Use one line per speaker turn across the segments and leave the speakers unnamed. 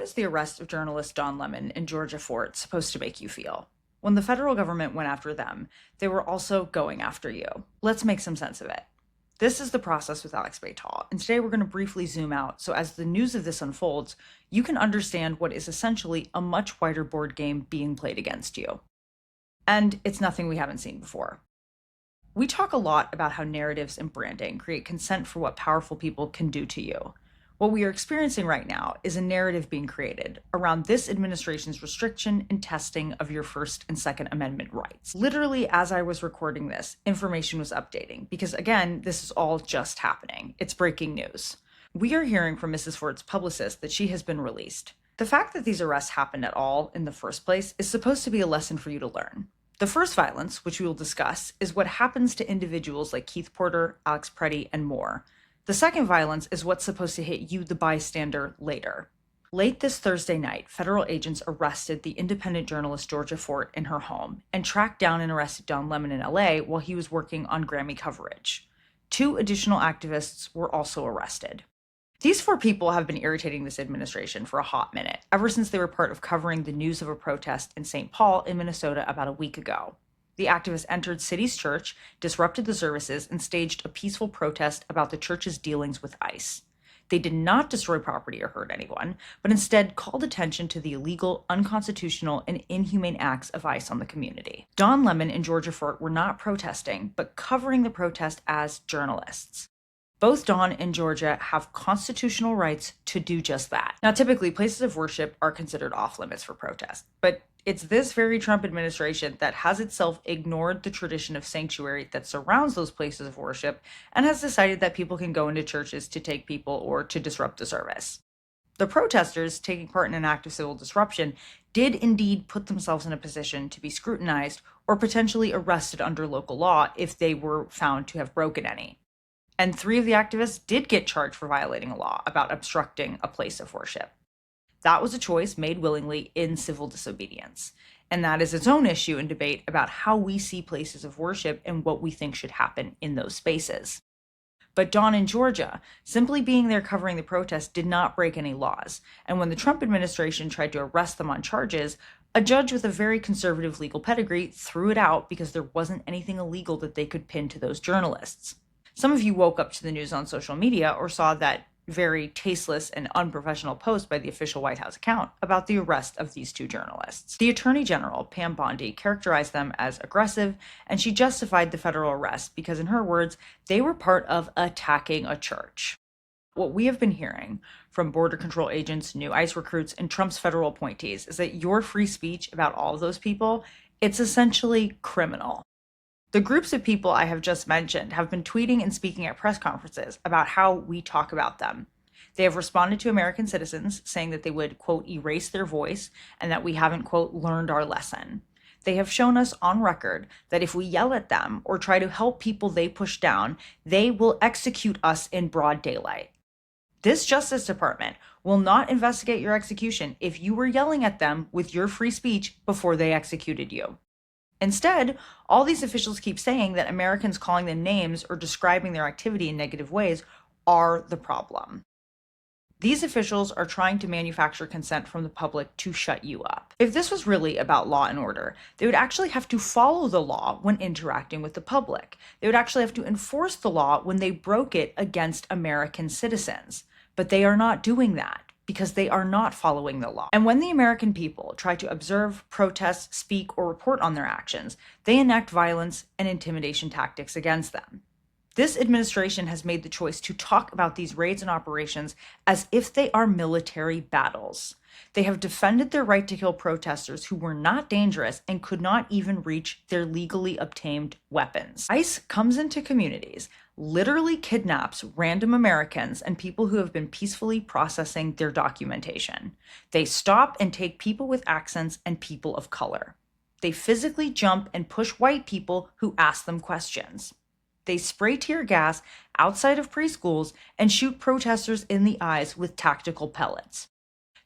is the arrest of journalist Don Lemon and Georgia Fort supposed to make you feel? When the federal government went after them, they were also going after you. Let's make some sense of it. This is The Process with Alex Baytall, and today we're going to briefly zoom out so as the news of this unfolds, you can understand what is essentially a much wider board game being played against you. And it's nothing we haven't seen before. We talk a lot about how narratives and branding create consent for what powerful people can do to you. What we are experiencing right now is a narrative being created around this administration's restriction and testing of your First and Second Amendment rights. Literally, as I was recording this, information was updating because, again, this is all just happening. It's breaking news. We are hearing from Mrs. Fort's publicist that she has been released. The fact that these arrests happened at all in the first place is supposed to be a lesson for you to learn. The first violence, which we will discuss, is what happens to individuals like Keith Porter, Alex Preddy, and more. The second violence is what's supposed to hit you, the bystander, later. Late this Thursday night, federal agents arrested the independent journalist Georgia Fort in her home and tracked down and arrested Don Lemon in LA while he was working on Grammy coverage. 2 additional activists were also arrested. These 4 people have been irritating this administration for a hot minute, ever since they were part of covering the news of a protest in St. Paul in Minnesota about a week ago. The activists entered City's church, disrupted the services, and staged a peaceful protest about the church's dealings with ICE. They did not destroy property or hurt anyone, but instead called attention to the illegal, unconstitutional, and inhumane acts of ICE on the community. Don Lemon and Georgia Fort were not protesting, but covering the protest as journalists. Both Don and Georgia have constitutional rights to do just that. Now, typically, places of worship are considered off limits for protest, but it's this very Trump administration that has itself ignored the tradition of sanctuary that surrounds those places of worship and has decided that people can go into churches to take people or to disrupt the service. The protesters taking part in an act of civil disruption did indeed put themselves in a position to be scrutinized or potentially arrested under local law if they were found to have broken any. And 3 of the activists did get charged for violating a law about obstructing a place of worship. That was a choice made willingly in civil disobedience. And that is its own issue and debate about how we see places of worship and what we think should happen in those spaces. But Don and Georgia, simply being there covering the protest, did not break any laws. And when the Trump administration tried to arrest them on charges, a judge with a very conservative legal pedigree threw it out because there wasn't anything illegal that they could pin to those journalists. Some of you woke up to the news on social media or saw that very tasteless and unprofessional post by the official White House account about the arrest of these 2 journalists. The Attorney General, Pam Bondi, characterized them as aggressive, and she justified the federal arrest because, in her words, they were part of attacking a church. What we have been hearing from border control agents, new ICE recruits, and Trump's federal appointees is that your free speech about all of those people, it's essentially criminal. The groups of people I have just mentioned have been tweeting and speaking at press conferences about how we talk about them. They have responded to American citizens saying that they would, quote, erase their voice and that we haven't, quote, learned our lesson. They have shown us on record that if we yell at them or try to help people they push down, they will execute us in broad daylight. This Justice Department will not investigate your execution if you were yelling at them with your free speech before they executed you. Instead, all these officials keep saying that Americans calling them names or describing their activity in negative ways are the problem. These officials are trying to manufacture consent from the public to shut you up. If this was really about law and order, they would actually have to follow the law when interacting with the public. They would actually have to enforce the law when they broke it against American citizens. But they are not doing that, because they are not following the law. And when the American people try to observe, protest, speak, or report on their actions, they enact violence and intimidation tactics against them. This administration has made the choice to talk about these raids and operations as if they are military battles. They have defended their right to kill protesters who were not dangerous and could not even reach their legally obtained weapons. ICE comes into communities, literally kidnaps random Americans and people who have been peacefully processing their documentation. They stop and take people with accents and people of color. They physically jump and push white people who ask them questions. They spray tear gas outside of preschools and shoot protesters in the eyes with tactical pellets.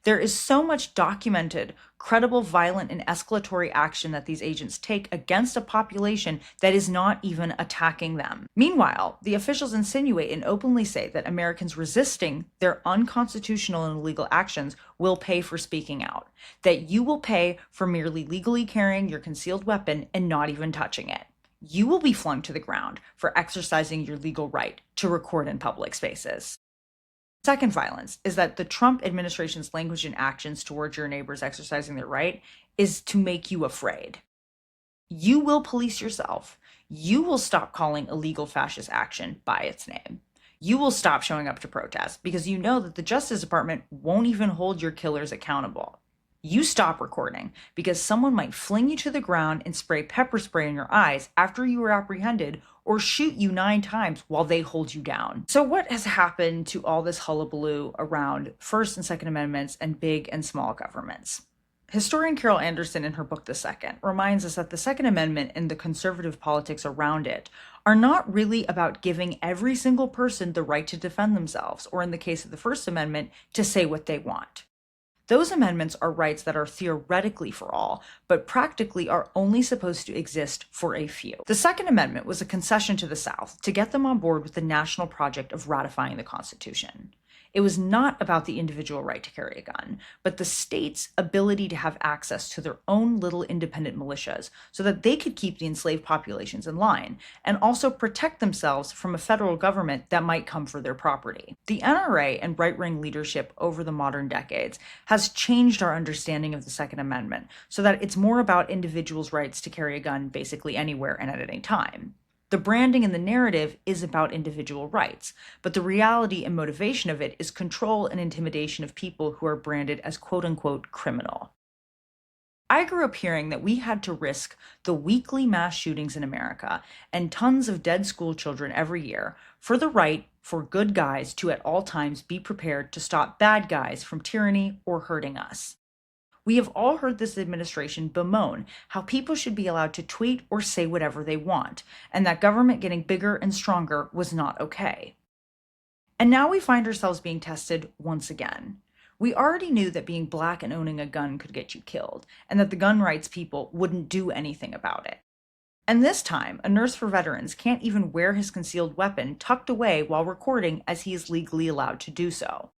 There is so much documented, credible, violent, and escalatory action that these agents take against a population that is not even attacking them. Meanwhile, the officials insinuate and openly say that Americans resisting their unconstitutional and illegal actions will pay for speaking out, that you will pay for merely legally carrying your concealed weapon and not even touching it. You will be flung to the ground for exercising your legal right to record in public spaces. Second violence is that the Trump administration's language and actions towards your neighbors exercising their right is to make you afraid. You will police yourself. You will stop calling illegal fascist action by its name. You will stop showing up to protest because you know that the Justice Department won't even hold your killers accountable. You stop recording because someone might fling you to the ground and spray pepper spray in your eyes after you were apprehended, or shoot you 9 times while they hold you down. So what has happened to all this hullabaloo around First and Second Amendments and big and small governments? Historian Carol Anderson, in her book The Second, reminds us that the Second Amendment and the conservative politics around it are not really about giving every single person the right to defend themselves, or in the case of the First Amendment, to say what they want. Those amendments are rights that are theoretically for all, but practically are only supposed to exist for a few. The Second Amendment was a concession to the South to get them on board with the national project of ratifying the Constitution. It was not about the individual right to carry a gun, but the state's ability to have access to their own little independent militias so that they could keep the enslaved populations in line and also protect themselves from a federal government that might come for their property. The NRA and right-wing leadership over the modern decades has changed our understanding of the Second Amendment so that it's more about individuals' rights to carry a gun basically anywhere and at any time. The branding and the narrative is about individual rights, but the reality and motivation of it is control and intimidation of people who are branded as quote-unquote criminal. I grew up hearing that we had to risk the weekly mass shootings in America and tons of dead school children every year for the right for good guys to at all times be prepared to stop bad guys from tyranny or hurting us. We have all heard this administration bemoan how people should be allowed to tweet or say whatever they want, and that government getting bigger and stronger was not okay. And now we find ourselves being tested once again. We already knew that being black and owning a gun could get you killed, and that the gun rights people wouldn't do anything about it. And this time, a nurse for veterans can't even wear his concealed weapon tucked away while recording as he is legally allowed to do so.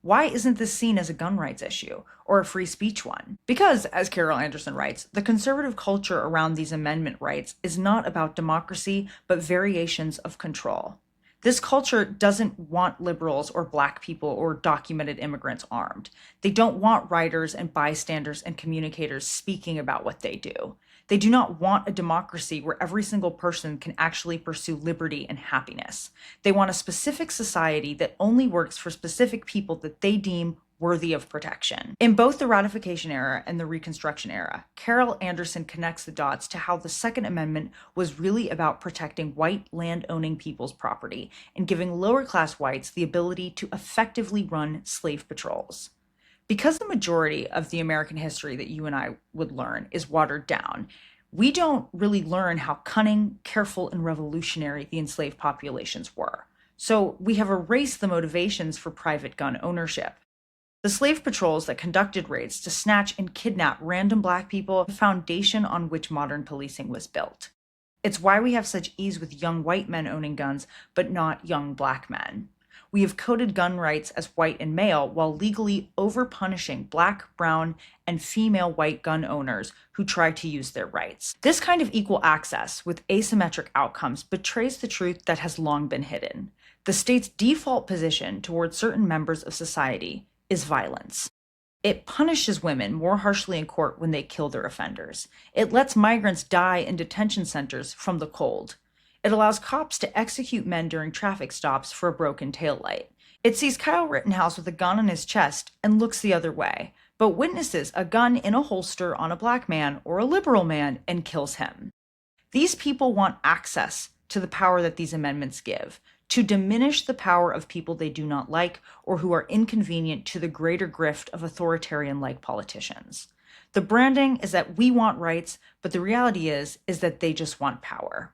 Why isn't this seen as a gun rights issue, or a free speech one? Because, as Carol Anderson writes, the conservative culture around these amendment rights is not about democracy, but variations of control. This culture doesn't want liberals or black people or documented immigrants armed. They don't want writers and bystanders and communicators speaking about what they do. They do not want a democracy where every single person can actually pursue liberty and happiness. They want a specific society that only works for specific people that they deem worthy of protection. In both the ratification era and the Reconstruction era, Carol Anderson connects the dots to how the Second Amendment was really about protecting white land-owning people's property and giving lower-class whites the ability to effectively run slave patrols. Because the majority of the American history that you and I would learn is watered down, we don't really learn how cunning, careful, and revolutionary the enslaved populations were. So we have erased the motivations for private gun ownership. The slave patrols that conducted raids to snatch and kidnap random black people are the foundation on which modern policing was built. It's why we have such ease with young white men owning guns, but not young black men. We have coded gun rights as white and male while legally over-punishing black, brown, and female white gun owners who try to use their rights. This kind of equal access with asymmetric outcomes betrays the truth that has long been hidden. The state's default position towards certain members of society is violence. It punishes women more harshly in court when they kill their offenders. It lets migrants die in detention centers from the cold. It allows cops to execute men during traffic stops for a broken taillight. It sees Kyle Rittenhouse with a gun on his chest and looks the other way, but witnesses a gun in a holster on a black man or a liberal man and kills him. These people want access to the power that these amendments give, to diminish the power of people they do not like or who are inconvenient to the greater grift of authoritarian-like politicians. The branding is that we want rights, but the reality is that they just want power.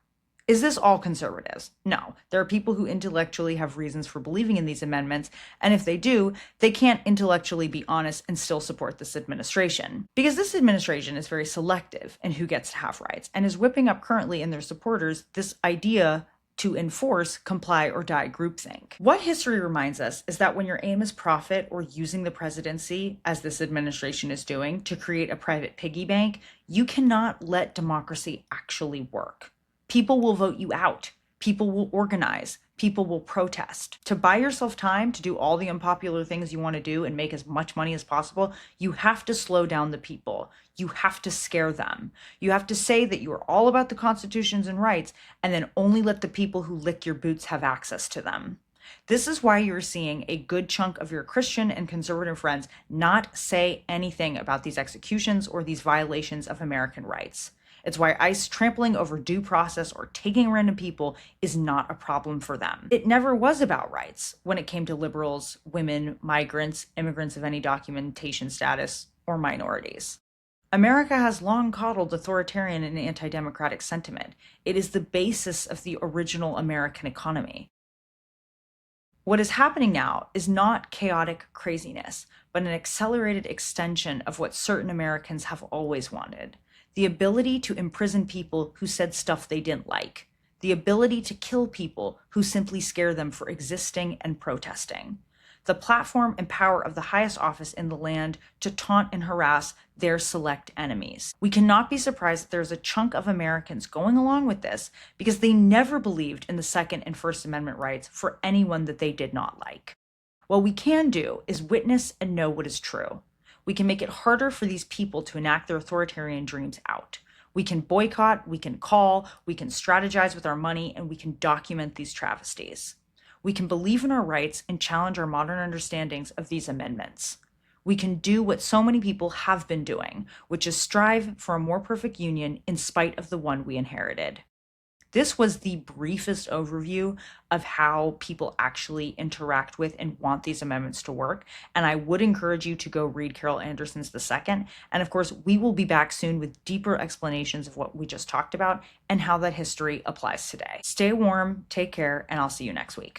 Is this all conservatives? No. There are people who intellectually have reasons for believing in these amendments, and if they do, they can't intellectually be honest and still support this administration. Because this administration is very selective in who gets to have rights, and is whipping up currently in their supporters this idea to enforce comply or die groupthink. What history reminds us is that when your aim is profit or using the presidency, as this administration is doing, to create a private piggy bank, you cannot let democracy actually work. People will vote you out. People will organize. People will protest. To buy yourself time to do all the unpopular things you want to do and make as much money as possible, you have to slow down the people. You have to scare them. You have to say that you are all about the constitutions and rights, and then only let the people who lick your boots have access to them. This is why you're seeing a good chunk of your Christian and conservative friends not say anything about these executions or these violations of American rights. It's why ICE trampling over due process or taking random people is not a problem for them. It never was about rights when it came to liberals, women, migrants, immigrants of any documentation status, or minorities. America has long coddled authoritarian and anti-democratic sentiment. It is the basis of the original American economy. What is happening now is not chaotic craziness, but an accelerated extension of what certain Americans have always wanted. The ability to imprison people who said stuff they didn't like. The ability to kill people who simply scare them for existing and protesting. The platform and power of the highest office in the land to taunt and harass their select enemies. We cannot be surprised that there's a chunk of Americans going along with this because they never believed in the Second and First Amendment rights for anyone that they did not like. What we can do is witness and know what is true. We can make it harder for these people to enact their authoritarian dreams out. We can boycott, we can call, we can strategize with our money, and we can document these travesties. We can believe in our rights and challenge our modern understandings of these amendments. We can do what so many people have been doing, which is strive for a more perfect union in spite of the one we inherited. This was the briefest overview of how people actually interact with and want these amendments to work. And I would encourage you to go read Carol Anderson's The Second. And of course, we will be back soon with deeper explanations of what we just talked about and how that history applies today. Stay warm, take care, and I'll see you next week.